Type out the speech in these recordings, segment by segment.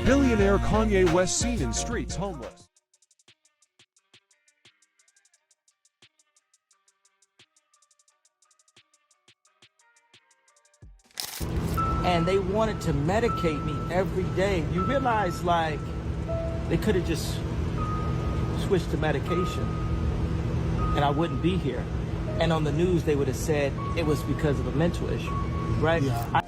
Billionaire Kanye West seen in streets homeless. And they wanted to medicate me every day. You realize, like, they could have just switched to medication and I wouldn't be here. And on the news, they would have said it was because of a mental issue, right? Yeah.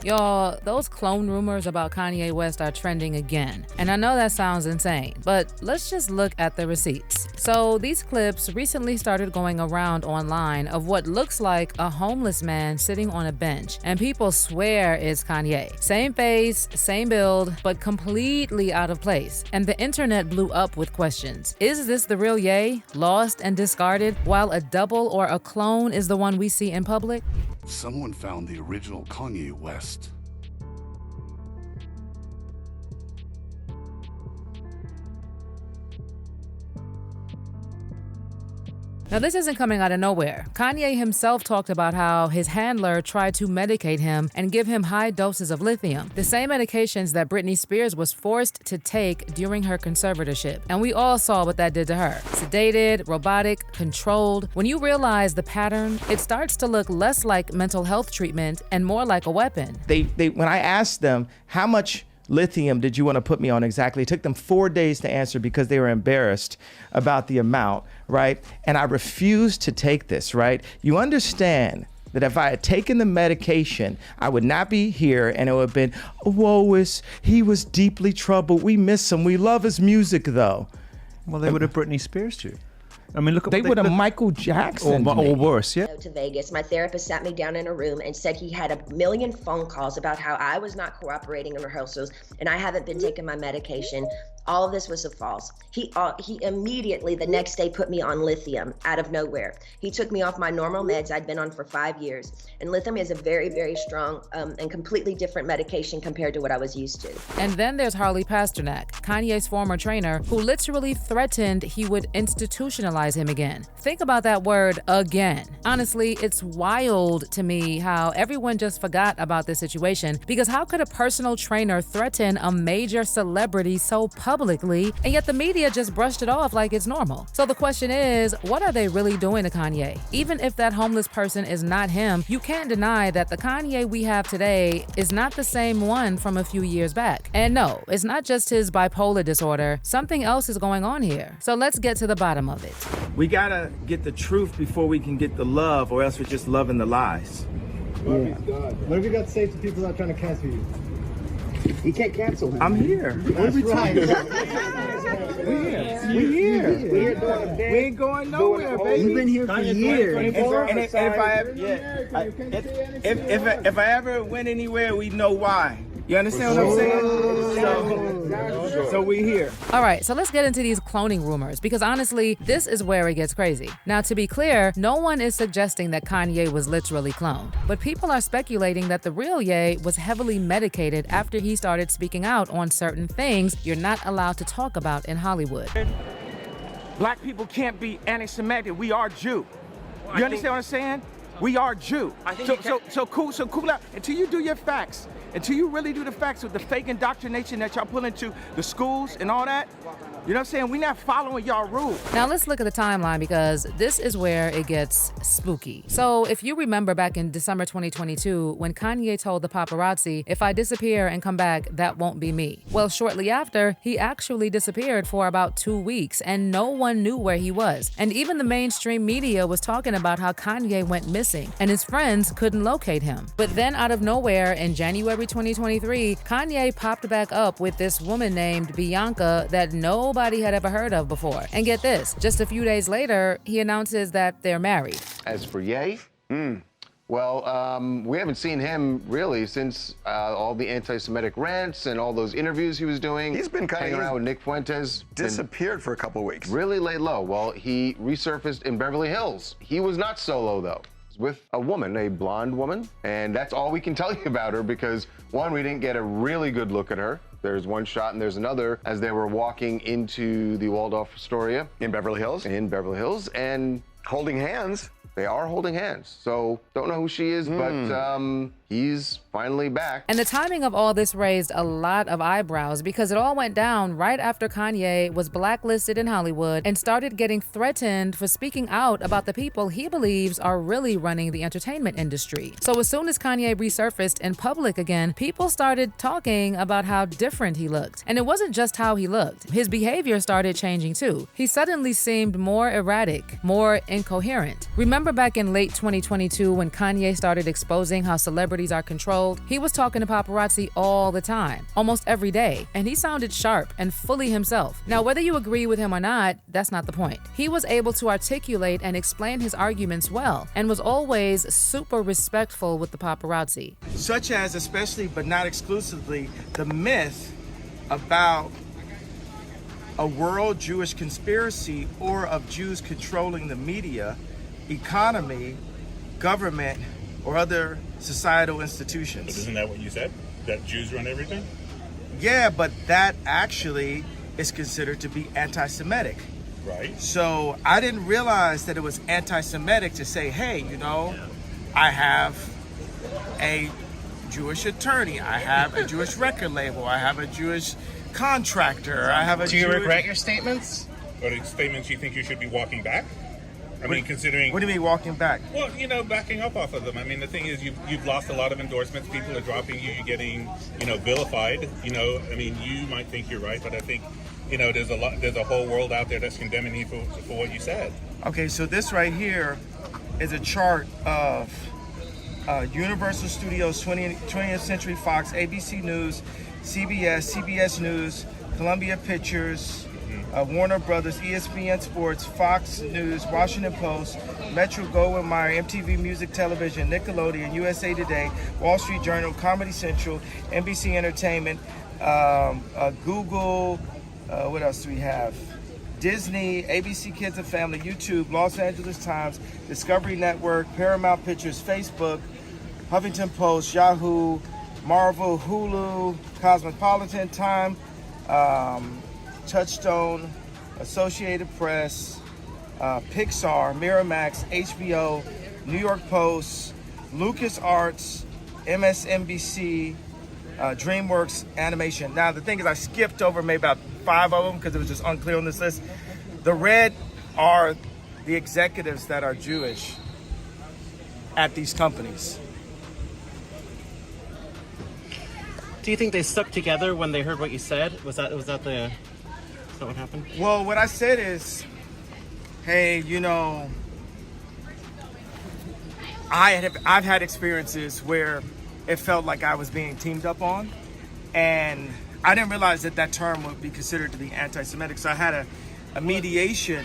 Y'all, those clone rumors about Kanye West are trending again. And I know that sounds insane, but let's just look at the receipts. So these clips recently started going around online of what looks like a homeless man sitting on a bench, and people swear it's Kanye. Same face, same build, but completely out of place. And the internet blew up with questions. Is this the real Ye, lost and discarded, while a double or a clone is the one we see in public? Someone found the original Kanye West. Now, this isn't coming out of nowhere. Kanye himself talked about how his handler tried to medicate him and give him high doses of lithium, the same medications that Britney Spears was forced to take during her conservatorship. And we all saw what that did to her. Sedated, robotic, controlled. When you realize the pattern, it starts to look less like mental health treatment and more like a weapon. When I asked them, how much lithium did you want to put me on exactly? It took them 4 days to answer because they were embarrassed about the amount, right? And I refused to take this, right? You understand that if I had taken the medication, I would not be here, and it would have been, oh, he was deeply troubled. We miss him. We love his music, though. Well, they would have Britney Spears you. I mean, look at they would have Michael Jackson or worse, yeah. To Vegas, my therapist sat me down in a room and said he had a million phone calls about how I was not cooperating in rehearsals and I haven't been taking my medication. All of this was false. He immediately the next day put me on lithium out of nowhere. He took me off my normal meds I'd been on for 5 years. And lithium is a very, very strong and completely different medication compared to what I was used to. And then there's Harley Pasternak, Kanye's former trainer, who literally threatened he would institutionalize him again. Think about that word, again. Honestly, it's wild to me how everyone just forgot about this situation, because how could a personal trainer threaten a major celebrity so publicly, and yet the media just brushed it off like it's normal? So the question is, what are they really doing to Kanye? Even if that homeless person is not him, you can't deny that the Kanye we have today is not the same one from a few years back. And no, it's not just his bipolar disorder. Something else is going on here. So let's get to the bottom of it. We gotta get the truth before we can get the love, or else we're just loving the lies. Yeah. What have you got to say to people that are trying to cancel you? You can't cancel him. I'm here. That's right. We're here. We ain't going nowhere, baby. You've been here for years. And if I ever went anywhere, we know why. You understand what I'm saying? So we here. All right, so let's get into these cloning rumors, because honestly, this is where it gets crazy. Now, to be clear, no one is suggesting that Kanye was literally cloned, but people are speculating that the real Ye was heavily medicated after he started speaking out on certain things you're not allowed to talk about in Hollywood. Black people can't be anti-Semitic. We are Jew. You understand what I'm saying? We are Jew. So cool out until you do your facts. Until you really do the facts with the fake indoctrination that y'all pull into the schools and all that, you know what I'm saying? We're not following y'all rules. Now let's look at the timeline, because this is where it gets spooky. So if you remember back in December 2022, when Kanye told the paparazzi, if I disappear and come back, that won't be me. Well, shortly after, he actually disappeared for about 2 weeks and no one knew where he was. And even the mainstream media was talking about how Kanye went missing and his friends couldn't locate him. But then out of nowhere in January 2023, Kanye popped back up with this woman named Bianca that nobody had ever heard of before. And get this, just a few days later, he announces that they're married. As for Ye, well, we haven't seen him really since all the anti-Semitic rants and all those interviews he was doing. He's been kind of hanging around with Nick Fuentes. Disappeared for a couple of weeks. Really laid low. Well, he resurfaced in Beverly Hills. He was not solo though. With a woman, a blonde woman, and that's all we can tell you about her because, one, we didn't get a really good look at her, There's one shot and there's another as they were walking into the Waldorf Astoria In Beverly Hills? in Beverly Hills, and Holding hands? they are holding hands. So don't know who she is, but he's finally back. And the timing of all this raised a lot of eyebrows because it all went down right after Kanye was blacklisted in Hollywood and started getting threatened for speaking out about the people he believes are really running the entertainment industry. So as soon as Kanye resurfaced in public again, people started talking about how different he looked. And it wasn't just how he looked. His behavior started changing too. He suddenly seemed more erratic, more incoherent. Remember back in late 2022 when Kanye started exposing how celebrities are controlled? He was talking to paparazzi all the time, almost every day, and he sounded sharp and fully himself. Now, whether you agree with him or not, that's not the point. He was able to articulate and explain his arguments well, and was always super respectful with the paparazzi. Such as, especially but not exclusively, the myth about a world Jewish conspiracy or of Jews controlling the media, economy, government, or other societal institutions. But isn't that what you said? That Jews run everything? Yeah, but that actually is considered to be anti-Semitic. Right. So I didn't realize that it was anti-Semitic to say, hey, you know, I have a Jewish attorney, I have a Jewish record label, I have a Jewish contractor, I have a Do you regret your statements? Or the statements you think you should be walking back? I mean, considering... What do you mean walking back? Well, you know, backing up off of them. I mean, the thing is, you've lost a lot of endorsements. People are dropping you. You're getting, you know, vilified. You know, I mean, you might think you're right, but I think, you know, there's a whole world out there that's condemning you for what you said. Okay, so this right here is a chart of Universal Studios, 20th Century Fox, ABC News, CBS News, Columbia Pictures, Warner Brothers, ESPN Sports, Fox News, Washington Post, Metro Goldwyn Mayer, MTV Music Television, Nickelodeon, USA Today, Wall Street Journal, Comedy Central, NBC Entertainment, Google, what else do we have? Disney, ABC Kids and Family, YouTube, Los Angeles Times, Discovery Network, Paramount Pictures, Facebook, Huffington Post, Yahoo, Marvel, Hulu, Cosmopolitan, Time, Touchstone, Associated Press, Pixar, Miramax, HBO, New York Post, LucasArts, MSNBC, DreamWorks Animation. Now, the thing is, I skipped over maybe about 5 of them because it was just unclear on this list. The red are the executives that are Jewish at these companies. Do you think they stuck together when they heard what you said? Was that what happened? Well, what I said is, hey, you know, I've had experiences where it felt like I was being teamed up on, and I didn't realize that that term would be considered to be anti-Semitic. So I had a mediation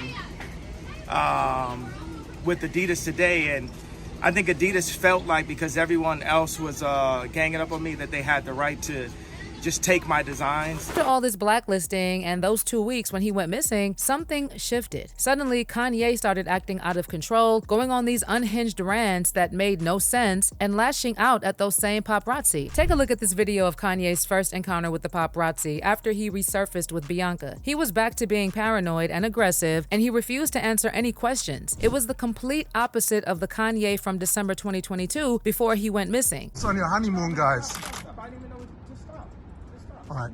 with Adidas today, and I think Adidas felt like because everyone else was ganging up on me that they had the right to just take my designs. After all this blacklisting and those 2 weeks when he went missing, something shifted. Suddenly, Kanye started acting out of control, going on these unhinged rants that made no sense, and lashing out at those same paparazzi. Take a look at this video of Kanye's first encounter with the paparazzi after he resurfaced with Bianca. He was back to being paranoid and aggressive, and he refused to answer any questions. It was the complete opposite of the Kanye from December 2022 before he went missing. It's on your honeymoon, guys. All right.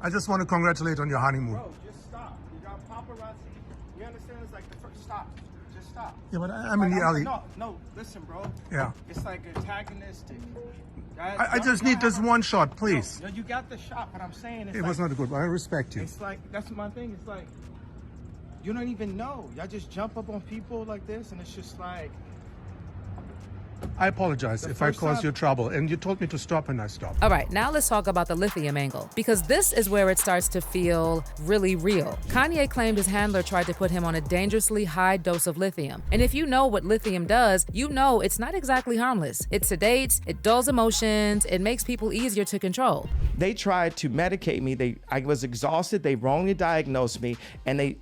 I just want to congratulate on your honeymoon. Bro, just stop. You got paparazzi. You understand? It's like the first stop. Just stop. Yeah, but I'm in the alley. No, listen, bro. Yeah. It's like antagonistic. I just need this one shot, please. No, you got the shot, but I'm saying it's It was not good, but I respect you. It's like, that's my thing. It's like, you don't even know. Y'all just jump up on people like this, and it's just like, I apologize if I caused you trouble, and you told me to stop, and I stopped. All right, now let's talk about the lithium angle, because this is where it starts to feel really real. Kanye claimed his handler tried to put him on a dangerously high dose of lithium. And if you know what lithium does, you know it's not exactly harmless. It sedates, it dulls emotions, it makes people easier to control. They tried to medicate me. I was exhausted. They wrongly diagnosed me. And they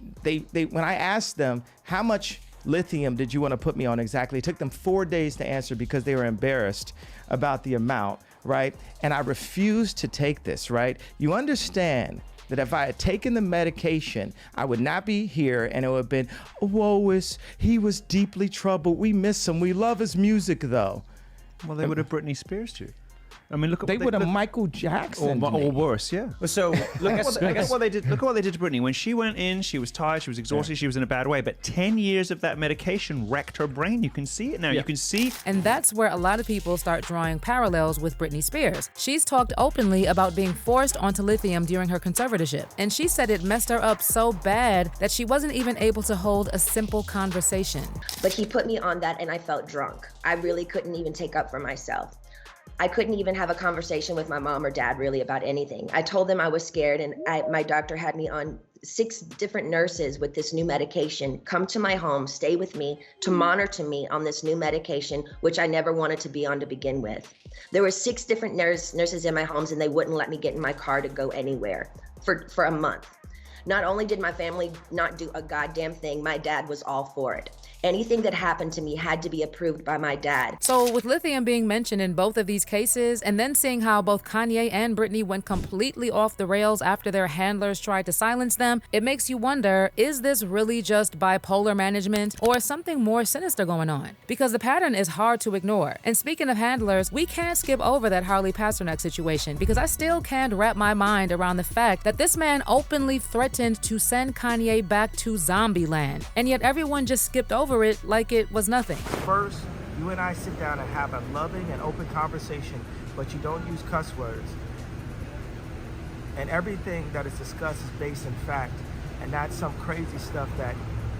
when I asked them how much lithium did you want to put me on exactly, it took them 4 days to answer because they were embarrassed about the amount, right? And I refused to take this, right? You understand that if I had taken the medication, I would not be here, and it would have been, he was deeply troubled. We miss him. We love his music, though. Well, they would have Britney Spears too. I mean, look at they would have Michael Jackson or worse, yeah. So look at what they did. Look at what they did to Britney. When she went in, she was tired, she was exhausted, she was in a bad way. But 10 years of that medication wrecked her brain. You can see it now. You can see. And that's where a lot of people start drawing parallels with Britney Spears. She's talked openly about being forced onto lithium during her conservatorship, and she said it messed her up so bad that she wasn't even able to hold a simple conversation. But he put me on that, and I felt drunk. I really couldn't even take up for myself. I couldn't even have a conversation with my mom or dad really about anything. I told them I was scared, and my doctor had me on 6 different nurses with this new medication come to my home, stay with me, to monitor me on this new medication, which I never wanted to be on to begin with. There were 6 different nurses in my homes, and they wouldn't let me get in my car to go anywhere for a month. Not only did my family not do a goddamn thing, my dad was all for it. Anything that happened to me had to be approved by my dad. So with lithium being mentioned in both of these cases, and then seeing how both Kanye and Britney went completely off the rails after their handlers tried to silence them, it makes you wonder, is this really just bipolar management or something more sinister going on? Because the pattern is hard to ignore. And speaking of handlers, we can't skip over that Harley Pasternak situation, because I still can't wrap my mind around the fact that this man openly threatened to send Kanye back to zombie land, and yet everyone just skipped over it like it was nothing. First, you and I sit down and have a loving and open conversation, but you don't use cuss words. And everything that is discussed is based in fact, and not some crazy stuff that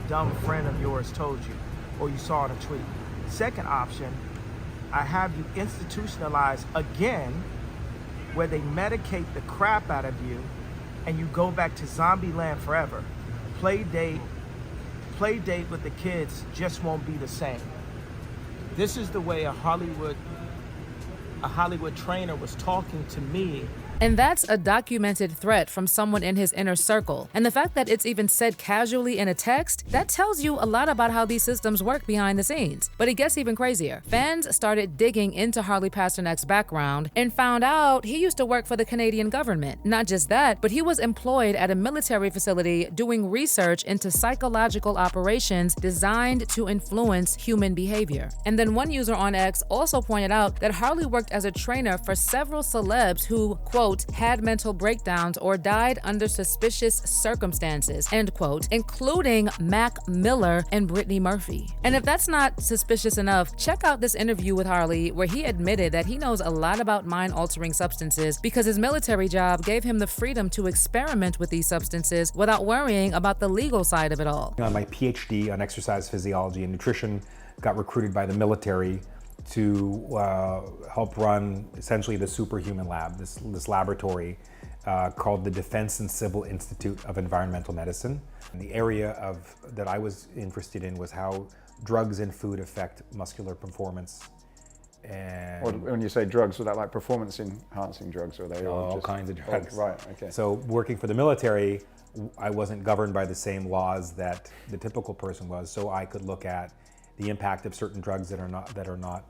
dumb friend of yours told you or you saw in a tweet. Second option, I have you institutionalized again, where they medicate the crap out of you and you go back to zombie land forever. Play date with the kids just won't be the same. This is the way a Hollywood trainer was talking to me. And that's a documented threat from someone in his inner circle. And the fact that it's even said casually in a text, that tells you a lot about how these systems work behind the scenes. But it gets even crazier. Fans started digging into Harley Pasternak's background and found out he used to work for the Canadian government. Not just that, but he was employed at a military facility doing research into psychological operations designed to influence human behavior. And then one user on X also pointed out that Harley worked as a trainer for several celebs who, quote, had mental breakdowns or died under suspicious circumstances, end quote, including Mac Miller and Brittany Murphy. And if that's not suspicious enough, check out this interview with Harley where he admitted that he knows a lot about mind-altering substances because his military job gave him the freedom to experiment with these substances without worrying about the legal side of it all. My PhD on exercise physiology and nutrition got recruited by the military to help run essentially the superhuman lab, this laboratory called the Defense and Civil Institute of Environmental Medicine. And the area that I was interested in was how drugs and food affect muscular performance. And when you say drugs, was that like performance enhancing drugs, or are they all kinds of drugs? Oh, right, okay. So working for the military, I wasn't governed by the same laws that the typical person was, so I could look at the impact of certain drugs that are not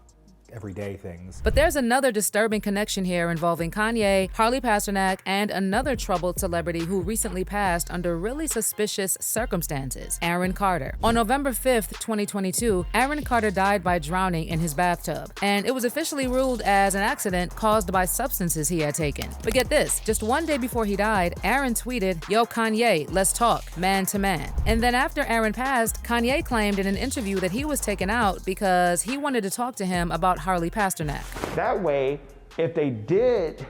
everyday things. But there's another disturbing connection here involving Kanye, Harley Pasternak, and another troubled celebrity who recently passed under really suspicious circumstances, Aaron Carter. On November 5th, 2022, Aaron Carter died by drowning in his bathtub, and it was officially ruled as an accident caused by substances he had taken. But get this, just one day before he died, Aaron tweeted, "Yo, Kanye, let's talk, man to man." And then after Aaron passed, Kanye claimed in an interview that he was taken out because he wanted to talk to him about Harley Pasternak. That way, if they did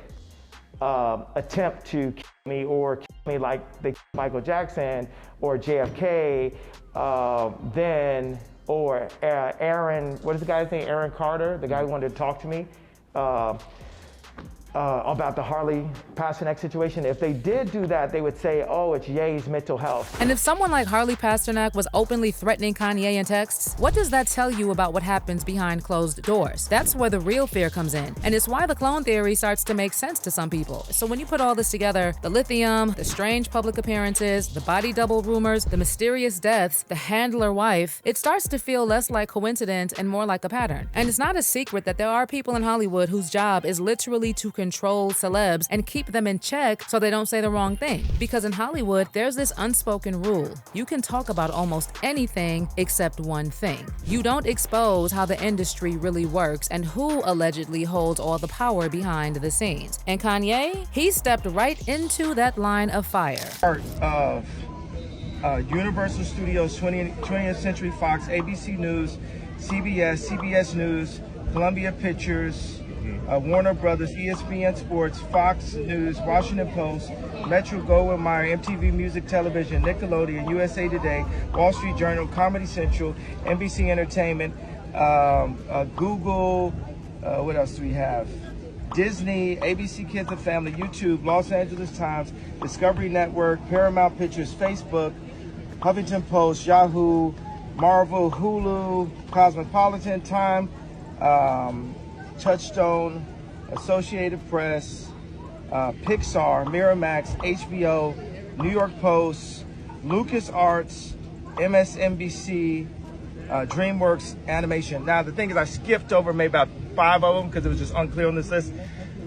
attempt to kill me or kill me like they killed Michael Jackson or JFK, or Aaron, what is the guy's name? Aaron Carter, the guy who wanted to talk to me. about the Harley Pasternak situation. If they did do that, they would say, oh, it's Ye's mental health. And if someone like Harley Pasternak was openly threatening Kanye in texts, what does that tell you about what happens behind closed doors? That's where the real fear comes in. And it's why the clone theory starts to make sense to some people. So when you put all this together, the lithium, the strange public appearances, the body double rumors, the mysterious deaths, the handler wife, it starts to feel less like coincidence and more like a pattern. And it's not a secret that there are people in Hollywood whose job is literally to control celebs and keep them in check so they don't say the wrong thing. Because in Hollywood, there's this unspoken rule. You can talk about almost anything except one thing. You don't expose how the industry really works and who allegedly holds all the power behind the scenes. And Kanye, he stepped right into that line of fire. Part of Universal Studios, 20th Century Fox, ABC News, CBS News, Columbia Pictures, Warner Brothers, ESPN Sports, Fox News, Washington Post, Metro Goldwyn Mayer, MTV Music Television, Nickelodeon, USA Today, Wall Street Journal, Comedy Central, NBC Entertainment, Google, what else do we have? Disney, ABC Kids and Family, YouTube, Los Angeles Times, Discovery Network, Paramount Pictures, Facebook, Huffington Post, Yahoo, Marvel, Hulu, Cosmopolitan, Time, Touchstone, Associated Press, Pixar, Miramax, HBO, New York Post, LucasArts, MSNBC, DreamWorks Animation. Now, the thing is, I skipped over maybe about 5 of them because it was just unclear on this list.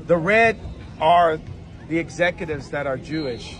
The red are the executives that are Jewish.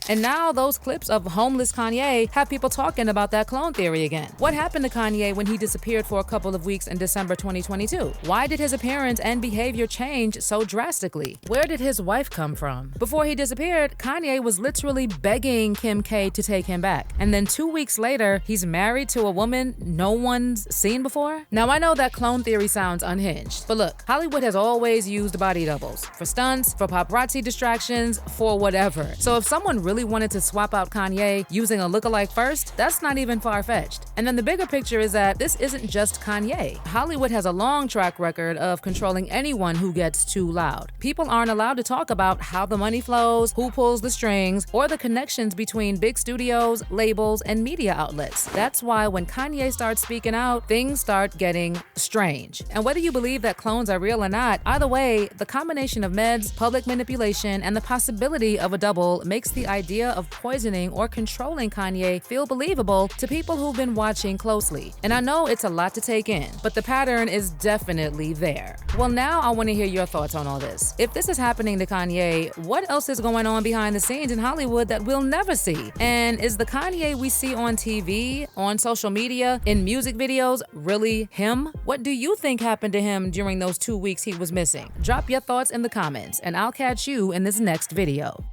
And now those clips of homeless Kanye have people talking about that clone theory again. What happened to Kanye when he disappeared for a couple of weeks in December 2022? Why did his appearance and behavior change so drastically? Where did his wife come from? Before he disappeared, Kanye was literally begging Kim K to take him back. And then 2 weeks later, he's married to a woman no one's seen before? Now, I know that clone theory sounds unhinged, but look, Hollywood has always used body doubles for stunts, for paparazzi distractions, for whatever. So if someone really wanted to swap out Kanye using a lookalike first, that's not even far-fetched. And then the bigger picture is that this isn't just Kanye. Hollywood has a long track record of controlling anyone who gets too loud. People aren't allowed to talk about how the money flows, who pulls the strings, or the connections between big studios, labels, and media outlets. That's why when Kanye starts speaking out, things start getting strange. And whether you believe that clones are real or not, either way, the combination of meds, public manipulation, and the possibility of a double makes the idea of poisoning or controlling Kanye feel believable to people who've been watching closely. And I know it's a lot to take in, but the pattern is definitely there. Well, now I want to hear your thoughts on all this. If this is happening to Kanye, what else is going on behind the scenes in Hollywood that we'll never see? And is the Kanye we see on TV, on social media, in music videos really him? What do you think happened to him during those 2 weeks he was missing? Drop your thoughts in the comments, and I'll catch you in this next video.